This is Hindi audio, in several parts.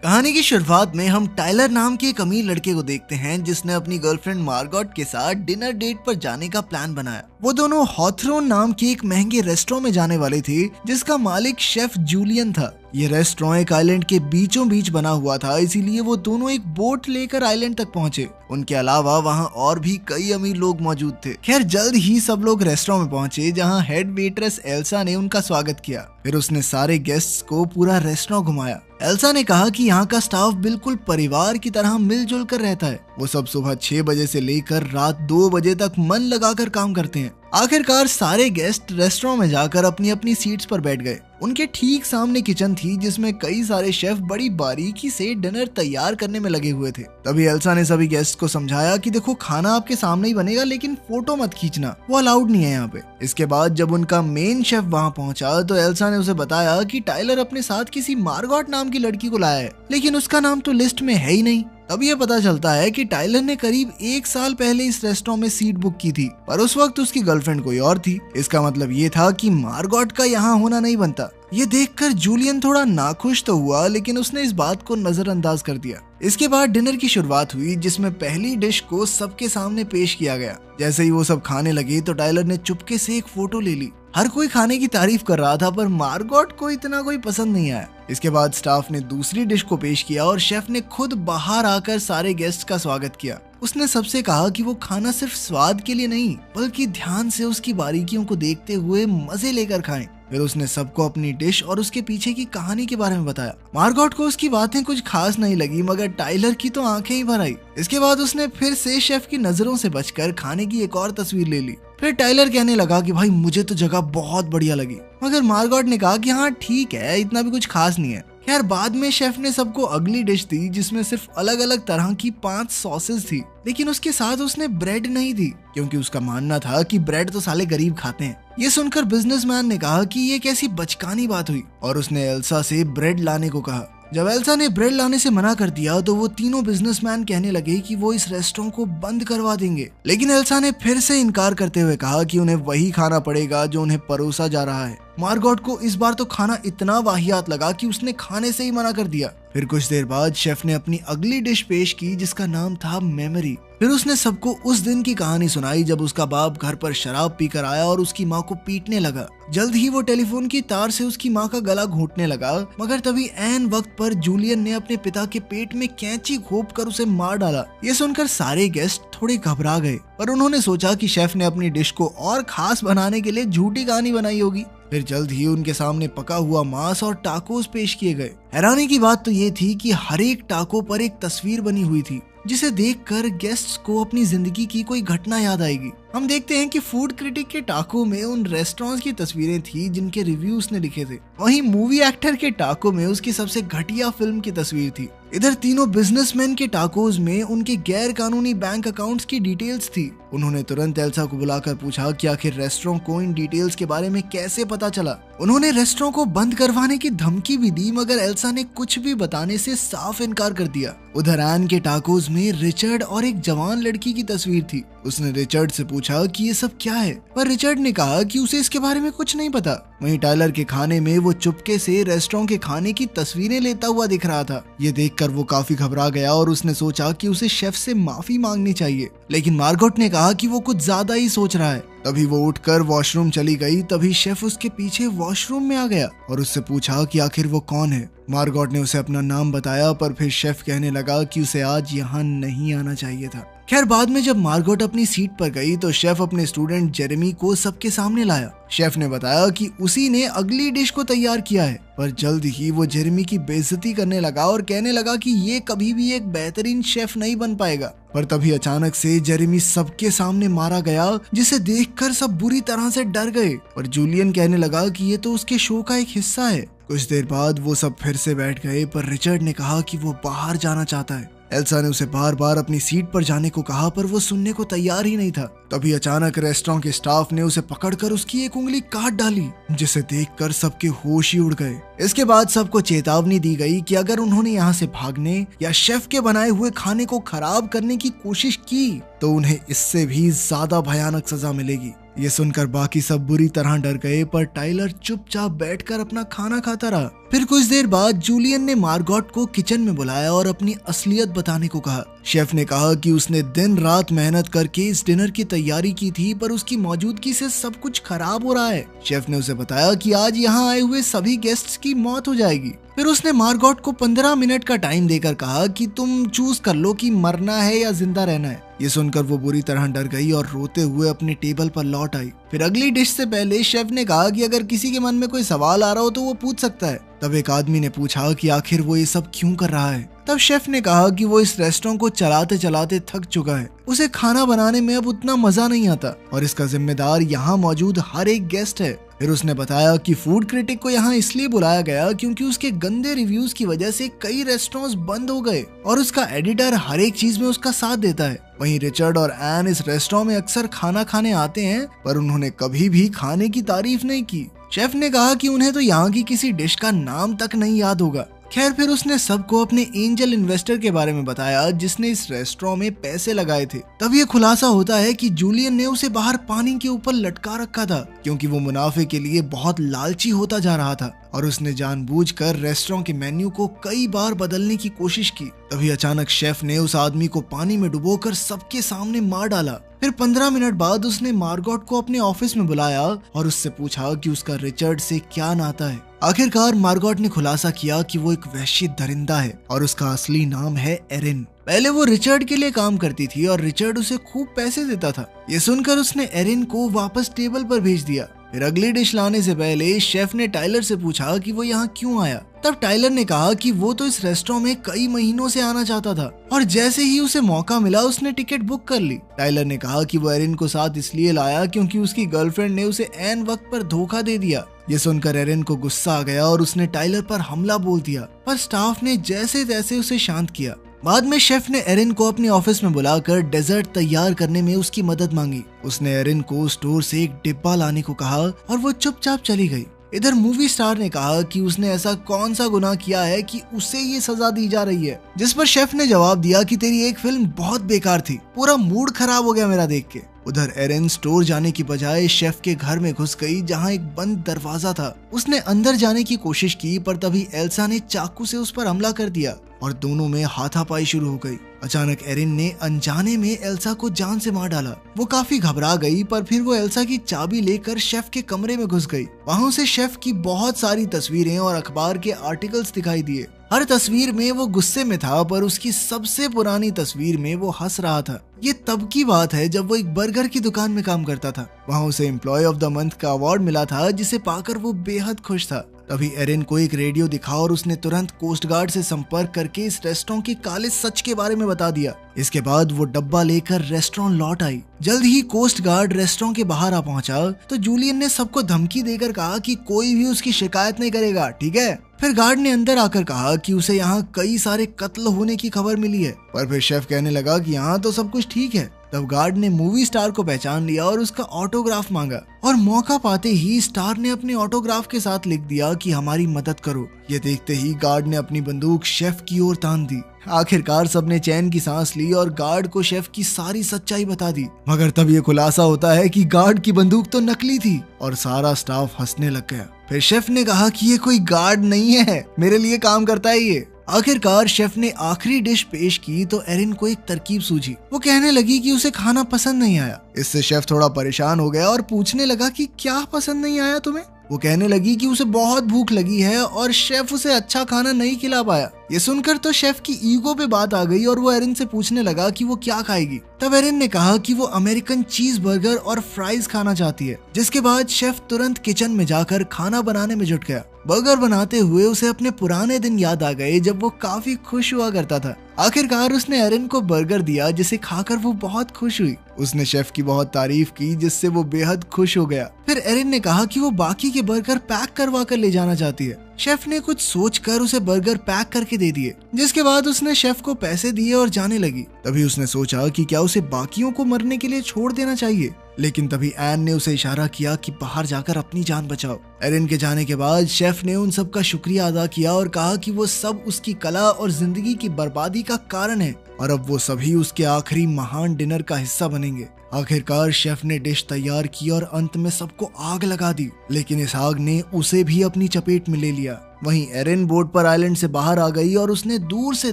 कहानी की शुरुआत में हम टाइलर नाम के एक अमीर लड़के को देखते हैं जिसने अपनी गर्लफ्रेंड मार्गॉट के साथ डिनर डेट पर जाने का प्लान बनाया। वो दोनों हॉथरोन नाम के एक महंगे रेस्टोरेंट में जाने वाले थे जिसका मालिक शेफ जूलियन था। ये रेस्टोरेंट एक आइलैंड के बीचों बीच बना हुआ था, इसीलिए वो दोनों एक बोट लेकर आइलैंड तक पहुंचे। उनके अलावा वहां और भी कई अमीर लोग मौजूद थे। खैर जल्द ही सब लोग रेस्टोरेंट में पहुंचे जहां हेड वेट्रेस एल्सा ने उनका स्वागत किया। फिर उसने सारे गेस्ट्स को पूरा रेस्टोरेंट घुमाया। एल्सा ने कहा कि यहाँ का स्टाफ बिल्कुल परिवार की तरह मिलजुल कर रहता है। वो सब सुबह 6 बजे से लेकर रात 2 बजे तक मन लगाकर काम करते हैं। आखिरकार सारे गेस्ट रेस्टोरेंट में जाकर अपनी अपनी सीट्स पर बैठ गए। उनके ठीक सामने किचन थी जिसमें कई सारे शेफ बड़ी बारीकी से डिनर तैयार करने में लगे हुए थे। तभी एल्सा ने सभी गेस्ट को समझाया कि देखो खाना आपके सामने ही बनेगा, लेकिन फोटो मत खींचना, वो अलाउड नहीं है यहाँ पे। इसके बाद जब उनका मेन शेफ वहाँ पहुंचा तो एल्सा ने उसे बताया कि टाइलर अपने साथ किसी मार्गॉट नाम की लड़की को लाया है, लेकिन उसका नाम तो लिस्ट में है ही नहीं। तब ये पता चलता है कि टाइलर ने करीब 1 साल पहले इस रेस्टोरेंट में सीट बुक की थी, पर उस वक्त उसकी गर्लफ्रेंड कोई और थी। इसका मतलब ये था कि मार्गॉट का यहाँ होना नहीं बनता। ये देखकर जूलियन थोड़ा नाखुश तो हुआ, लेकिन उसने इस बात को नजरअंदाज कर दिया। इसके बाद डिनर की शुरुआत हुई जिसमें पहली डिश को सबके सामने पेश किया गया। जैसे ही वो सब खाने लगे तो टाइलर ने चुपके से एक फोटो ले ली। हर कोई खाने की तारीफ कर रहा था, पर मार्गॉट को इतना कोई पसंद नहीं आया। इसके बाद स्टाफ ने दूसरी डिश को पेश किया और शेफ ने खुद बाहर आकर सारे गेस्ट का स्वागत किया। उसने सबसे कहा कि वो खाना सिर्फ स्वाद के लिए नहीं, बल्कि ध्यान से उसकी बारीकियों को देखते हुए मजे लेकर खाएं। फिर उसने सबको अपनी डिश और उसके पीछे की कहानी के बारे में बताया। मार्गॉट को उसकी बातें कुछ खास नहीं लगी, मगर टाइलर की तो आंखें ही भर आई। इसके बाद उसने फिर से शेफ की नजरों से बचकर खाने की एक और तस्वीर ले ली। फिर टाइलर कहने लगा कि भाई मुझे तो जगह बहुत बढ़िया लगी, मगर मार्गॉट ने कहा कि हाँ ठीक है, इतना भी कुछ खास नहीं है। खैर बाद में शेफ ने सबको अगली डिश दी जिसमें सिर्फ अलग अलग तरह की 5 सॉसेस थी, लेकिन उसके साथ उसने ब्रेड नहीं दी, क्योंकि उसका मानना था कि ब्रेड तो साले गरीब खाते हैं। ये सुनकर बिजनेसमैन ने कहा कि ये कैसी बचकानी बात हुई, और उसने एल्सा से ब्रेड लाने को कहा। जब एल्सा ने ब्रेड लाने से मना कर दिया तो वो तीनों बिजनेसमैन कहने लगे कि वो इस रेस्टोरेंट को बंद करवा देंगे, लेकिन एल्सा ने फिर से इनकार करते हुए कहा कि उन्हें वही खाना पड़ेगा जो उन्हें परोसा जा रहा है। मार्गॉट को इस बार तो खाना इतना वाहियात लगा कि उसने खाने से ही मना कर दिया। फिर कुछ देर बाद शेफ ने अपनी अगली डिश पेश की जिसका नाम था मेमोरी। फिर उसने सबको उस दिन की कहानी सुनाई जब उसका बाप घर पर शराब पीकर आया और उसकी माँ को पीटने लगा। जल्द ही वो टेलीफोन की तार से उसकी माँ का गला घोंटने लगा, मगर तभी ऐन वक्त पर जूलियन ने अपने पिता के पेट में कैंची घोंप कर उसे मार डाला। ये सुनकर सारे गेस्ट थोड़े घबरा गए, पर उन्होंने सोचा कि शेफ ने अपनी डिश को और खास बनाने के लिए झूठी कहानी बनाई होगी। फिर जल्द ही उनके सामने पका हुआ मांस और टाकोस पेश किए गए। हैरानी की बात तो ये थी कि हर एक टाको पर एक तस्वीर बनी हुई थी, जिसे देखकर गेस्ट्स को अपनी जिंदगी की कोई घटना याद आएगी। हम देखते हैं कि फूड क्रिटिक के टाको में उन रेस्टोरेंट्स की तस्वीरें थी जिनके रिव्यू उसने लिखे थे। वहीं मूवी एक्टर के टाको में उसकी सबसे घटिया फिल्म की तस्वीर थी। इधर तीनों बिजनेसमैन के टाकोज में उनके गैर कानूनी बैंक अकाउंट्स की डिटेल्स थी। उन्होंने तुरंत एल्सा को बुलाकर पूछा कि आखिर रेस्टोरेंट को इन डिटेल्स के बारे में कैसे पता चला। उन्होंने रेस्टोरेंट को बंद करवाने की धमकी भी दी, मगर एल्सा ने कुछ भी बताने से साफ इनकार कर दिया। उधर एन के टाकोज में रिचर्ड और एक जवान लड़की की तस्वीर थी। उसने रिचर्ड से पूछा कि ये सब क्या है, पर रिचर्ड ने कहा कि उसे इसके बारे में कुछ नहीं पता। वहीं टाइलर के खाने में वो चुपके से रेस्टोरेंट के खाने की तस्वीरें लेता हुआ दिख रहा था। ये देखकर वो काफी घबरा गया और उसने सोचा कि उसे शेफ से माफी मांगनी चाहिए, लेकिन मार्गॉट ने कहा कि वो कुछ ज्यादा ही सोच रहा है। तभी वो उठकर वॉशरूम चली गई। तभी शेफ उसके पीछे वॉशरूम में आ गया और उससे पूछा कि आखिर वो कौन है। मार्गॉट ने उसे अपना नाम बताया, पर फिर शेफ कहने लगा कि उसे आज यहाँ नहीं आना चाहिए था। खैर बाद में जब मार्गॉट अपनी सीट पर गई तो शेफ अपने स्टूडेंट जेरेमी को सबके सामने लाया। शेफ ने बताया कि उसी ने अगली डिश को तैयार किया है, पर जल्द ही वो जेरेमी की बेइज्जती करने लगा और कहने लगा कि ये कभी भी एक बेहतरीन शेफ नहीं बन पाएगा। पर तभी अचानक से जेरेमी सबके सामने मारा गया, जिसे देखकर सब बुरी तरह से डर गए। और जूलियन कहने लगा कि ये तो उसके शो का एक हिस्सा है। कुछ देर बाद वो सब फिर से बैठ गए, पर रिचर्ड ने कहा कि वो बाहर जाना चाहता है। एल्सा ने उसे बार बार अपनी सीट पर जाने को कहा, पर वो सुनने को तैयार ही नहीं था। तभी अचानक रेस्टोरेंट के स्टाफ ने उसे पकड़कर उसकी एक उंगली काट डाली, जिसे देखकर सबके होश ही उड़ गए। इसके बाद सबको चेतावनी दी गई कि अगर उन्होंने यहाँ से भागने या शेफ के बनाए हुए खाने को खराब करने की कोशिश की तो उन्हें इससे भी ज्यादा भयानक सजा मिलेगी। ये सुनकर बाकी सब बुरी तरह डर गए, पर टाइलर चुपचाप बैठकर अपना खाना खाता रहा। फिर कुछ देर बाद जूलियन ने मार्गोट को किचन में बुलाया और अपनी असलियत बताने को कहा। शेफ ने कहा कि उसने दिन रात मेहनत करके इस डिनर की तैयारी की थी, पर उसकी मौजूदगी से सब कुछ खराब हो रहा है। शेफ ने उसे बताया कि आज यहाँ आए हुए सभी गेस्ट्स की मौत हो जाएगी। फिर उसने मार्गोट को 15 मिनट का टाइम देकर कहा कि तुम चूज कर लो कि मरना है या जिंदा रहना है। ये सुनकर वो बुरी तरह डर गई और रोते हुए अपने टेबल पर लौट आई। फिर अगली डिश से पहले शेफ ने कहा कि अगर किसी के मन में कोई सवाल आ रहा हो तो वो पूछ सकता है। तब एक आदमी ने पूछा कि आखिर वो ये सब क्यों कर रहा है। तब शेफ ने कहा कि वो इस रेस्टोरेंट को चलाते चलाते थक चुका है, उसे खाना बनाने में अब उतना मजा नहीं आता और इसका जिम्मेदार यहाँ मौजूद हर एक गेस्ट है। फिर उसने बताया कि फूड क्रिटिक को यहाँ इसलिए बुलाया गया क्योंकि उसके गंदे रिव्यूज की वजह से कई रेस्टोरेंट्स बंद हो गए और उसका एडिटर हर एक चीज में उसका साथ देता है। वहीं रिचर्ड और एन इस रेस्टोरेंट में अक्सर खाना खाने आते हैं, पर उन्होंने कभी भी खाने की तारीफ नहीं की। शेफ ने कहा कि उन्हें तो यहाँ की किसी डिश का नाम तक नहीं याद होगा। खैर, फिर उसने सबको अपने एंजल इन्वेस्टर के बारे में बताया जिसने इस रेस्टोरेंट में पैसे लगाए थे। तब ये खुलासा होता है कि जूलियन ने उसे बाहर पानी के ऊपर लटका रखा था क्योंकि वो मुनाफे के लिए बहुत लालची होता जा रहा था और उसने जानबूझकर रेस्टोरेंट के मेन्यू को कई बार बदलने की कोशिश की। तभी अचानक शेफ ने उस आदमी को पानी में डुबोकर सबके सामने मार डाला। फिर 15 मिनट बाद उसने मार्गोट को अपने ऑफिस में बुलाया और उससे पूछा कि उसका रिचर्ड से क्या नाता है। आखिरकार मार्गोट ने खुलासा किया कि वो एक वैश्य दरिंदा है और उसका असली नाम है एरिन। पहले वो रिचर्ड के लिए काम करती थी और रिचर्ड उसे खूब पैसे देता था। ये सुनकर उसने एरिन को वापस टेबल पर भेज दिया। फिर अगली डिश लाने से पहले शेफ ने टाइलर से पूछा कि वो यहाँ क्यों आया। तब टाइलर ने कहा कि वो तो इस रेस्टोरेंट में कई महीनों से आना चाहता था और जैसे ही उसे मौका मिला उसने टिकट बुक कर ली। टाइलर ने कहा कि वो एरिन को साथ इसलिए लाया क्योंकि उसकी गर्लफ्रेंड ने उसे ऐन वक्त पर धोखा दे दिया। ये सुनकर एरिन को गुस्सा आ गया और उसने टाइलर पर हमला बोल दिया, पर स्टाफ ने जैसे तैसे उसे शांत किया। बाद में शेफ ने एरिन को अपने ऑफिस में बुलाकर डेजर्ट तैयार करने में उसकी मदद मांगी। उसने एरिन को स्टोर से एक डिब्बा लाने को कहा और वो चुपचाप चली गई। इधर मूवी स्टार ने कहा कि उसने ऐसा कौन सा गुनाह किया है कि उसे ये सजा दी जा रही है, जिस पर शेफ ने जवाब दिया कि तेरी एक फिल्म बहुत बेकार थी, पूरा मूड खराब हो गया मेरा देख के। उधर एरिन स्टोर जाने की बजाय शेफ के घर में घुस गई जहां एक बंद दरवाजा था। उसने अंदर जाने की कोशिश की, पर तभी एल्सा ने चाकू से उस पर हमला कर दिया और दोनों में हाथापाई शुरू हो गई। अचानक एरिन ने अनजाने में एल्सा को जान से मार डाला। वो काफी घबरा गई, पर फिर वो एल्सा की चाबी लेकर शेफ के कमरे में घुस गई। वहां उसे शेफ की बहुत सारी तस्वीरें और अखबार के आर्टिकल्स दिखाई दिए। हर तस्वीर में वो गुस्से में था, पर उसकी सबसे पुरानी तस्वीर में वो हंस रहा था। ये तब की बात है जब वो एक बर्गर की दुकान में काम करता था। वहाँ उसे एम्प्लॉय ऑफ द मंथ का अवार्ड मिला था, जिसे पाकर वो बेहद खुश था। तभी एरिन को एक रेडियो दिखा और उसने तुरंत कोस्ट गार्ड से संपर्क करके इस रेस्टोरेंट के काले सच के बारे में बता दिया। इसके बाद वो डब्बा लेकर रेस्टोरेंट लौट आई। जल्द ही कोस्ट गार्ड रेस्टोरेंट के बाहर आ पहुंचा तो जूलियन ने सबको धमकी देकर कहा कि कोई भी उसकी शिकायत नहीं करेगा, ठीक है। फिर गार्ड ने अंदर आकर कहा कि उसे यहाँ कई सारे कत्ल होने की खबर मिली है, पर फिर शेफ कहने लगा कि यहाँ तो सब कुछ ठीक है। तब गार्ड ने मूवी स्टार को पहचान लिया और उसका ऑटोग्राफ मांगा और मौका पाते ही स्टार ने अपने ऑटोग्राफ के साथ लिख दिया कि हमारी मदद करो। ये देखते ही गार्ड ने अपनी बंदूक शेफ की ओर तान दी। आखिरकार सबने चैन की सांस ली और गार्ड को शेफ की सारी सच्चाई बता दी। मगर तब ये खुलासा होता है कि गार्ड की बंदूक तो नकली थी और सारा स्टाफ हंसने लग गया। फिर शेफ ने कहा कि ये कोई गार्ड नहीं है, मेरे लिए काम करता है ये। आखिरकार शेफ ने आखिरी डिश पेश की तो एरिन को एक तरकीब सूझी। वो कहने लगी कि उसे खाना पसंद नहीं आया। इससे शेफ थोड़ा परेशान हो गया और पूछने लगा कि क्या पसंद नहीं आया तुम्हें। वो कहने लगी कि उसे बहुत भूख लगी है और शेफ उसे अच्छा खाना नहीं खिला पाया। ये सुनकर तो शेफ की ईगो पे बात आ गई और वो एरिन से पूछने लगा कि वो क्या खाएगी। तब एरिन ने कहा कि वो अमेरिकन चीज बर्गर और फ्राइज खाना चाहती है, जिसके बाद शेफ तुरंत किचन में जाकर खाना बनाने में जुट गया। बर्गर बनाते हुए उसे अपने पुराने दिन याद आ गए जब वो काफी खुश हुआ करता था। आखिरकार उसने एरिन को बर्गर दिया, जिसे खाकर वो बहुत खुश हुई। उसने शेफ की बहुत तारीफ की, जिससे वो बेहद खुश हो गया। फिर एरिन ने कहा कि वो बाकी के बर्गर पैक करवा कर ले जाना चाहती है। शेफ ने कुछ सोचकर उसे बर्गर पैक करके दे दिए, जिसके बाद उसने शेफ को पैसे दिए और जाने लगी। तभी उसने सोचा कि क्या उसे बाकियों को मरने के लिए छोड़ देना चाहिए, लेकिन तभी एन ने उसे इशारा किया कि बाहर जाकर अपनी जान बचाओ। एरिन के जाने के बाद शेफ ने उन सब का शुक्रिया अदा किया और कहा कि वो सब उसकी कला और जिंदगी की बर्बादी का कारण है और अब वो सभी उसके आखिरी महान डिनर का हिस्सा बनेंगे। आखिरकार शेफ ने डिश तैयार की और अंत में सबको आग लगा दी, लेकिन इस आग ने उसे भी अपनी चपेट में ले लिया। वहीं एरिन बोट पर आइलैंड से बाहर आ गई और उसने दूर से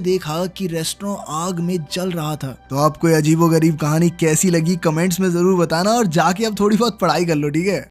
देखा कि रेस्टोरेंट आग में जल रहा था। तो आपको ये अजीबोगरीब कहानी कैसी लगी कमेंट्स में जरूर बताना, और जाके अब थोड़ी बहुत पढ़ाई कर लो, ठीक है।